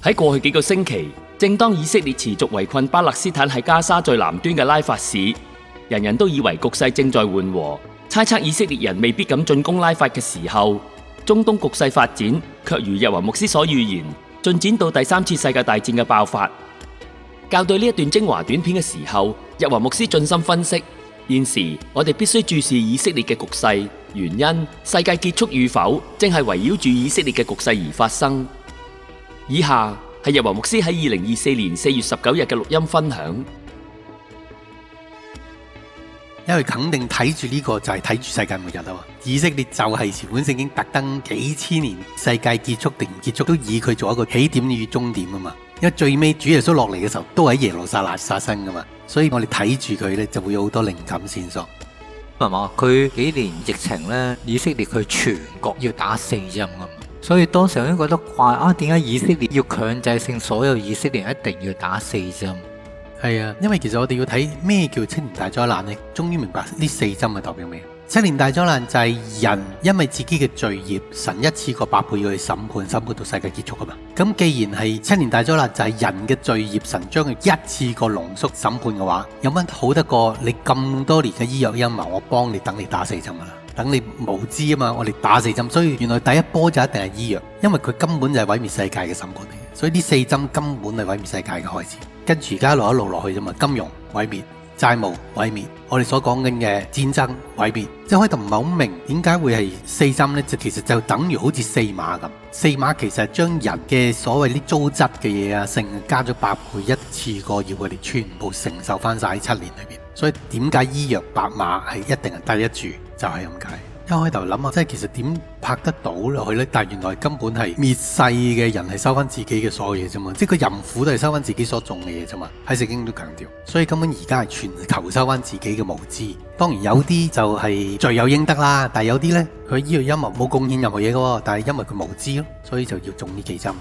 喺過去幾個星期，正當以色列持續圍困巴勒斯坦喺加沙最南端嘅拉法市，人人都以為局勢正在緩和，猜測以色列人未必敢進攻拉法嘅時候，中東局勢發展卻如日華牧師所預言，進展到第三次世界大戰嘅爆發。校對呢一段精華短片嘅時候，日華牧師盡心分析，現時我哋必須注視以色列嘅局勢，原因世界結束與否，正係圍繞住以色列嘅局勢而發生。以下係日華牧師喺2024年4月19日嘅錄音分享。因為肯定睇住呢個就係睇住世界末日啊嘛！以色列就係全本聖經特登幾千年世界結束定唔結束都以佢做一個起點與終點啊嘛！因為最尾主耶穌落嚟嘅時候都喺耶路撒冷發生噶嘛，所以我哋睇住佢呢就會有好多靈感線索。係嘛？佢幾年疫情呢，以色列佢全國要打4針啊嘛，所以當時我都覺得怪啊，點解以色列要強制性所有以色列一定要打4針？係啊，因為其實我哋要睇咩叫7年大災難呢，終於明白呢4針係代表咩。7年大災難就係人因為自己嘅罪孽，神一次過8倍去審判到世界結束啊嘛。咁既然係7年大災難就係人嘅罪孽，神將佢一次過濃縮審判嘅話，有乜好得過你咁多年嘅醫藥陰謀，我幫你等你打4針啊啦，等你無知啊嘛，我哋打4針。所以原來第一波就一定係醫藥，因為佢根本就係毀滅世界嘅審判嚟嘅，所以呢4針根本係毀滅世界嘅開始。跟住而家一路落去啫嘛，金融毀滅、債務毀滅，我哋所講緊嘅戰爭毀滅，即係開頭唔係好明點解會係4針呢？就其實就等於好似4碼咁，4碼其實係將人嘅所謂啲糟質嘅嘢啊，成加咗8倍，一次過要佢哋全部承受翻晒喺7年裏邊。所以點解醫藥白碼係一定係第一注，就係咁解。一開頭諗下，即係其實點拍得到落去呢？但係原來根本係滅世嘅人係收翻自己嘅所有嘢啫嘛，即係個淫婦都係收翻自己所種嘅嘢啫嘛。喺聖經都強調，所以根本而家係全球收翻自己嘅無知。當然有啲就係罪有應得啦，但係有啲呢，佢醫藥陰謀冇貢獻任何嘢嘅，但係因為佢無知咯，所以就要中呢幾針。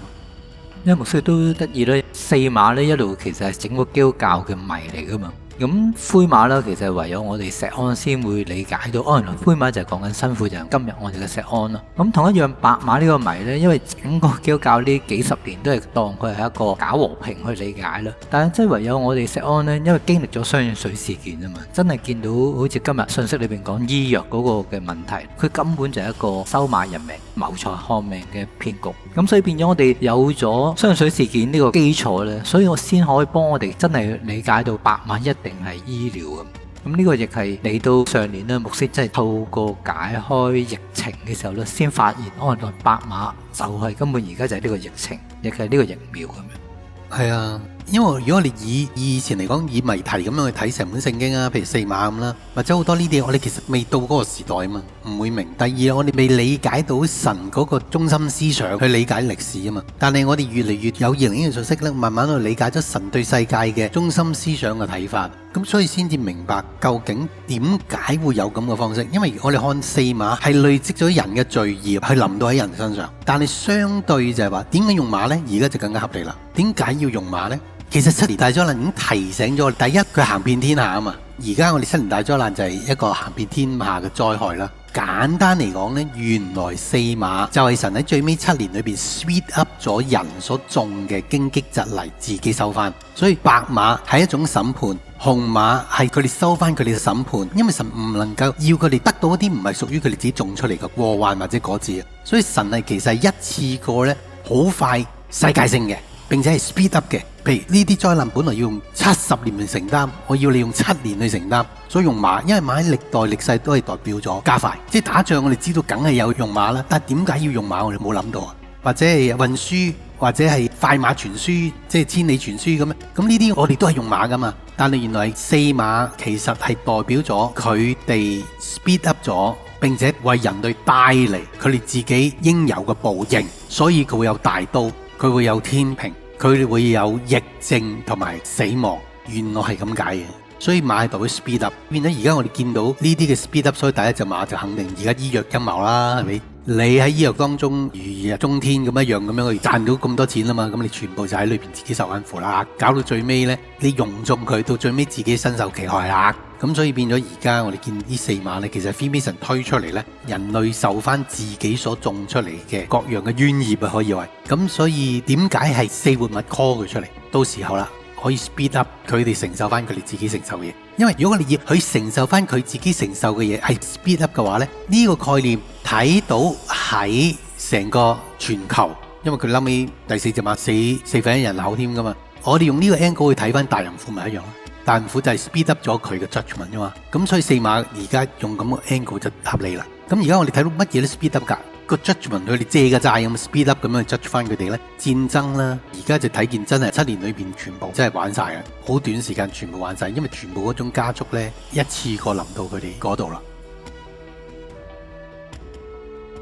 因為牧師都得意咧，4碼呢一路其實係整個基督教嘅謎嚟噶嘛。咁灰碼啦，其實唯有我哋錫安先會理解到，原來灰碼就係講緊辛苦就係今日我哋嘅錫安啦。咁同一樣白碼呢個謎呢，因為整個基督教呢幾十年都係當佢係一個假和平去理解啦。但係即係唯有我哋錫安呢，因為經歷咗雙氧水事件啊嘛，真係見到好似今日信息裏邊講醫藥嗰個嘅問題，佢根本就係一個收買人命、謀財害命嘅騙局。咁所以變咗我哋有咗雙氧水事件呢個基礎呢，所以我先可以幫我哋真係理解到白碼一定係醫療咁呢個亦係嚟到上年咧，牧師真係透過解開疫情嘅時候咧，先發現原來白碼就係根本而家就係呢個疫情，亦係呢個疫苗咁樣。係啊，因為如果我哋以前嚟講以謎題咁樣去睇成本聖經啊，譬如4碼咁啦，或者好多呢啲我哋其實未到嗰個時代啊嘛，唔會明。第二我哋未理解到神嗰個中心思想去理解歷史啊嘛，但係我哋越嚟越有2000年嘅信息咧，慢慢去理解咗神對世界嘅中心思想嘅睇法，咁所以先至明白究竟點解會有咁嘅方式。因為我哋看4碼係累積咗人嘅罪孽去臨到喺人身上，但係相對就係話點解用碼呢？而家就更加合理啦。點解要用碼呢？其實7年大災難已經提醒咗我哋，第一佢行遍天下啊嘛，而家我哋7年大災難就係一個行遍天下嘅災害啦。簡單嚟講呢，原來4碼就係神喺最尾7年裏邊 speed up 咗人所種嘅荊棘蒺藜自己收翻，所以白碼係一種審判，紅碼係佢哋收翻佢哋嘅審判，因為神唔能夠要佢哋得到一啲唔係屬於佢哋自己種出嚟嘅禍患或者果子，所以神係其實係一次過呢，好快世界性嘅，並且係 speed up 嘅。譬如呢啲災難本來要用70年去承擔，我要你用7年去承擔，所以用馬，因為馬喺歷代歷世都係代表咗加快。即係打仗我哋知道梗係有用馬啦，但係點解要用馬我哋冇諗到啊？或者係運輸，或者係快馬傳書，即係千里傳書咁樣。咁呢啲我哋都係用馬噶嘛。但係原來4碼其實係代表咗佢哋 speed up 咗，並且為人類帶嚟佢哋自己應有嘅報應，所以佢會有大刀，佢會有天平。佢哋會有疫症同埋死亡，原來係咁解嘅。所以馬係代表 speed up， 變咗而家我哋見到呢啲嘅 speed up， 所以第一隻馬就肯定而家醫藥陰謀啦，係咪？你喺醫藥當中如日中天咁一樣咁樣去賺到咁多錢啊嘛，咁你全部就喺裏邊自己受緊苦啦，搞到最尾呢，你用中佢，到最尾自己身受其害啦。咁所以變咗而家我哋見呢四馬呢，其實 Freemason 推出嚟呢，人類受翻自己所種出嚟嘅各樣嘅冤孽啊，可以話。咁所以點解係四活物 call 佢出嚟？到時候啦，可以 speed up 佢哋承受翻佢哋自己承受嘅嘢。因為如果我哋要佢承受翻佢自己承受嘅嘢係 speed up 嘅話呢，呢個概念睇到喺成個全球，因為佢後尾第四隻馬四分一人口添噶嘛。我哋用呢個 angle 去睇翻大淫婦咪一樣咯。大淫婦就係 speed up 咗佢嘅 judgment 啫嘛。咁所以四馬而家用咁嘅 angle 就合理啦。咁而家我哋睇到乜嘢都 speed up 㗎。個 judgment 佢哋借嘅債咁 speed up 咁樣 judge 翻佢哋咧，戰爭啦，而家就睇見真係7年裏邊全部真係玩晒嘅，好短時間全部玩晒，因為全部嗰種加速咧一次過臨到佢哋嗰度啦。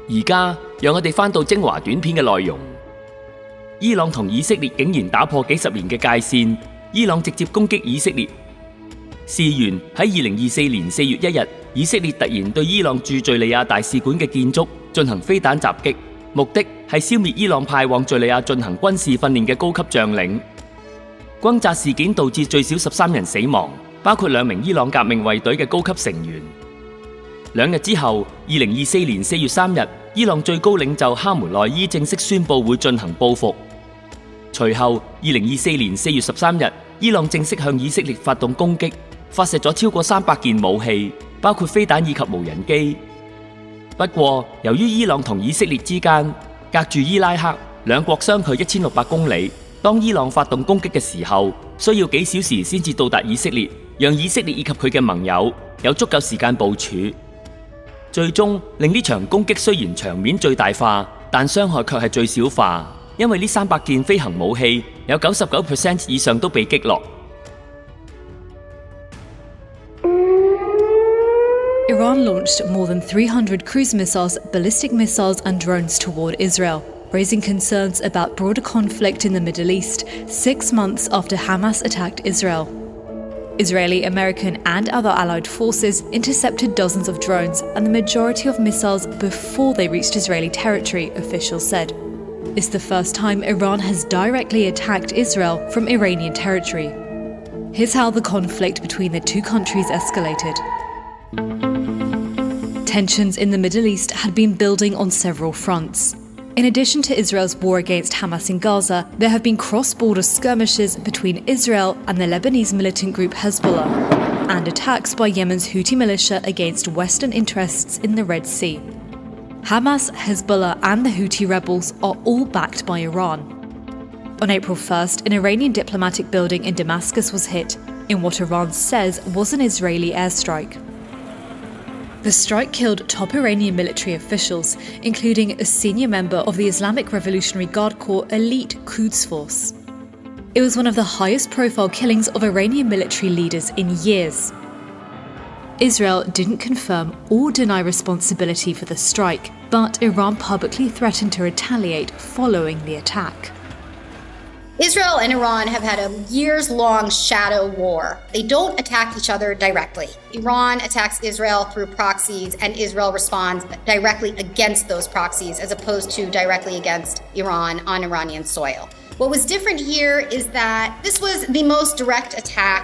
而家讓我哋翻到精華短片嘅內容。伊朗同以色列竟然打破幾十年嘅界線，伊朗直接攻擊以色列。事源喺2024年4月1日，以色列突然對伊朗駐敘利亞大使館嘅建築進行飛彈襲擊，目的係消滅伊朗派往敘利亞進行軍事訓練嘅高級將領。轟炸事件導致最少13人死亡，包括2名伊朗革命衛隊嘅高級成員。2日之後，2024年4月3日，伊朗最高領袖哈梅內伊正式宣布會進行報復。隨後，2024年4月13日，伊朗正式向以色列發動攻擊，發射咗超過300件武器，包括飛彈以及無人機。不過，由於伊朗同以色列之間隔住伊拉克，兩國相距1600公里，當伊朗發動攻擊嘅時候，需要幾小時先至到達以色列，讓以色列以及佢嘅盟友有足夠時間部署。最終令呢場攻擊雖然場面最大化，但傷害卻係最小化，因為呢300件飛行武器有 99% 以上都被擊落。Iran launched more than 300 cruise missiles, ballistic missiles and drones toward Israel, raising concerns about broader conflict in the Middle East 6 months after Hamas attacked Israel. Israeli, American and other allied forces intercepted dozens of drones and the majority of missiles before they reached Israeli territory, officials said. It's the first time Iran has directly attacked Israel from Iranian territory. Here's how the conflict between the two countries escalated. Tensions in the Middle East had been building on several fronts. In addition to Israel's war against Hamas in Gaza, there have been cross-border skirmishes between Israel and the Lebanese militant group Hezbollah, and attacks by Yemen's Houthi militia against Western interests in the Red Sea. Hamas, Hezbollah and the Houthi rebels are all backed by Iran. On April 1st, an Iranian diplomatic building in Damascus was hit in what Iran says was an Israeli airstrike. The strike killed top Iranian military officials, including a senior member of the Islamic Revolutionary Guard Corps elite Quds Force. It was one of the highest profile killings of Iranian military leaders in years. Israel didn't confirm or deny responsibility for the strike, but Iran publicly threatened to retaliate following the attack. Israel and Iran have had a years-long shadow war. They don't attack each other directly. Iran attacks Israel through proxies, and Israel responds directly against those proxies, as opposed to directly against Iran on Iranian soil. What was different here is that this was the most direct attack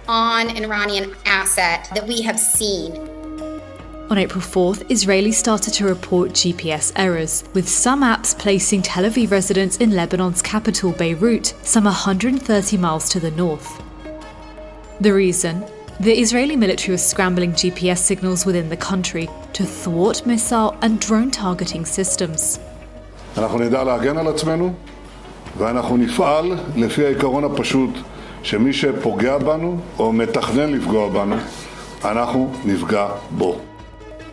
on an Iranian asset that we have seen. On April 4th, Israelis started to report GPS errors, with some apps placing Tel Aviv residents in Lebanon's capital Beirut, some 130 miles to the north. The reason? The Israeli military was scrambling GPS signals within the country to thwart missile and drone targeting systems. אנחנו נדע להגן על עצמנו, ואנחנו נפעל לפי העיקרון הפשוט שמי שפוגע בנו או מתכנן לפגוע בנו, אנחנו נפגע בו.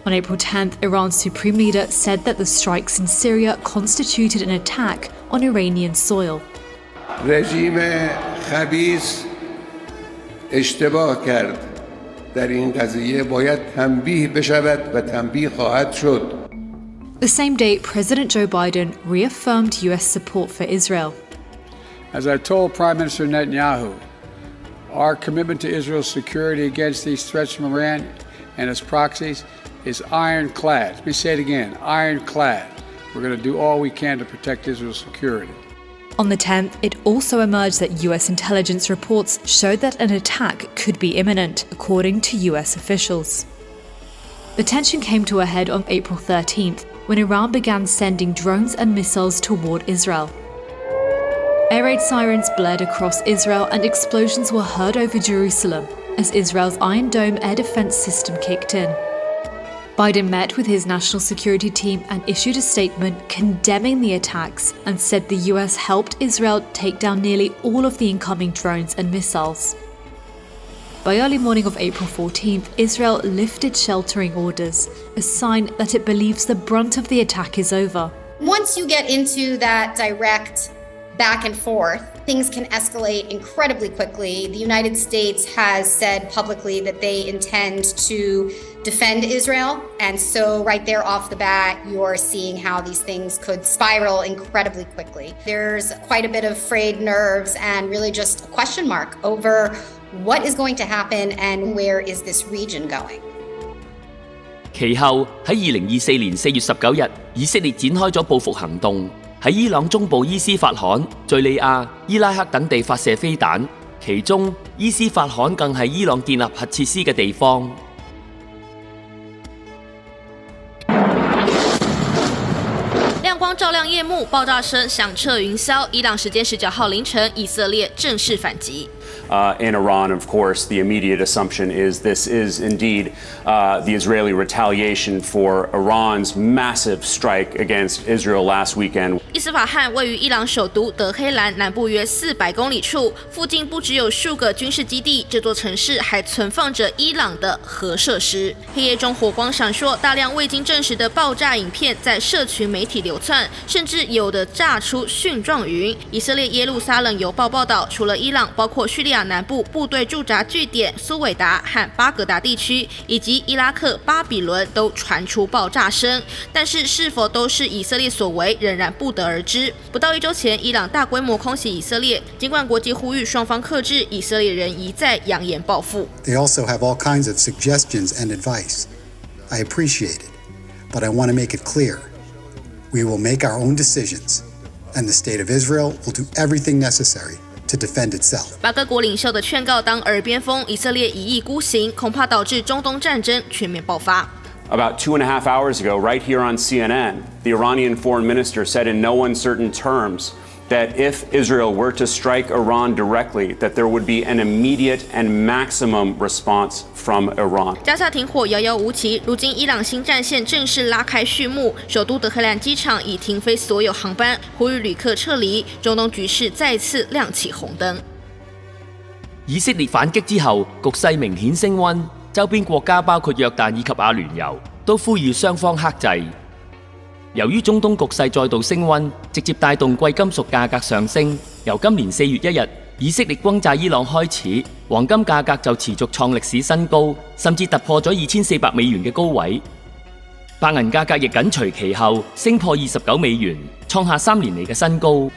On April 10th, Iran's supreme leader said that the strikes in Syria constituted an attack on Iranian soil. رژیم خبیث اشتباه کرد. در این قضیه باید تنبیه بشود و تنبیه خواهد شد. The same day, President Joe Biden reaffirmed US support for Israel. As I told Prime Minister Netanyahu, Our commitment to Israel's security against these threats from Iran and its proxies is ironclad. Let me say it again, ironclad. We're going to do all we can to protect Israel's security. On the 10th, it also emerged that US intelligence reports showed that an attack could be imminent, according to US officials. The tension came to a head on April 13th, when Iran began sending drones and missiles toward Israel. Air raid sirens blared across Israel and explosions were heard over Jerusalem as Israel's Iron Dome air defense system kicked in. Biden met with his national security team and issued a statement condemning the attacks and said the US helped Israel take down nearly all of the incoming drones and missiles. By early morning of April 14th, Israel lifted sheltering orders, a sign that it believes the brunt of the attack is over. Once you get into that direct back and forth, things can escalate incredibly quickly. The United States has said publicly that they intend to defend Israel. And so right there off the bat, you're seeing how these things could spiral incredibly quickly. There's quite a bit of frayed nerves and really just a question mark over what is going to happen and where is this region going. 其後喺2024年4月19日，以色列展開咗報復行動，喺伊朗中部伊斯法罕、敘利亞、伊拉克等地發射飛彈，其中伊斯法罕更係伊朗建立核設施嘅地方。亮光照亮夜幕，爆炸声响彻云霄。伊朗时间19号凌晨，以色列正式反击。In Iran, of course, the immediate assumption is this is indeed the Israeli retaliation for Iran's massive strike against Israel last weekend. 伊斯法罕位于伊朗首都德黑兰南部约400公里处，附近不只有数个军事基地，这座城市还存放着伊朗的核设施。黑夜中火光闪烁，大量未经证实的爆炸影片在社群媒体流窜，甚至有的炸出蕈状云。以色列耶路撒冷邮报报道，除了伊朗，包括叙利亚南部部队驻扎据点苏韦达和巴格达地区，以及伊拉克巴比伦都传出爆炸声，但是是否都是以色列所为，仍然不得而知。不到1周前，伊朗大规模空袭以色列，尽管国际呼吁双方克制，以色列人一再扬言报复。 They also have all kinds of suggestions and advice. I appreciate it, but I want to make it clear. We will make our own decisions, and the state of Israel will do everything necessary to defend itself. 把各国领袖的劝告当耳边风，以色列一意孤行，恐怕导致中东战争全面爆发。 About 2.5 hours ago, right here on CNN, the Iranian foreign minister said in no uncertain terms that if Israel were to strike Iran directly, that there would be an immediate and maximum response from Iran. 加萨停火遥遥无期，如今伊朗新战线正式拉开序幕，首都德黑兰机场已停飞所有航班，呼吁旅客撤離，中東局勢再次亮起紅燈。以色列反擊之後，局勢明顯升溫，周邊國家包括約旦以及阿聯酋都呼籲雙方克制。由於中東局勢再度升溫，直接帶動貴金屬價格上升。由今年4月1日以色列轟炸伊朗開始，黃金價格就持續創歷史新高，甚至突破咗2400美元嘅高位。白銀價格亦緊隨其後升破29美元，創下3年嚟嘅新高。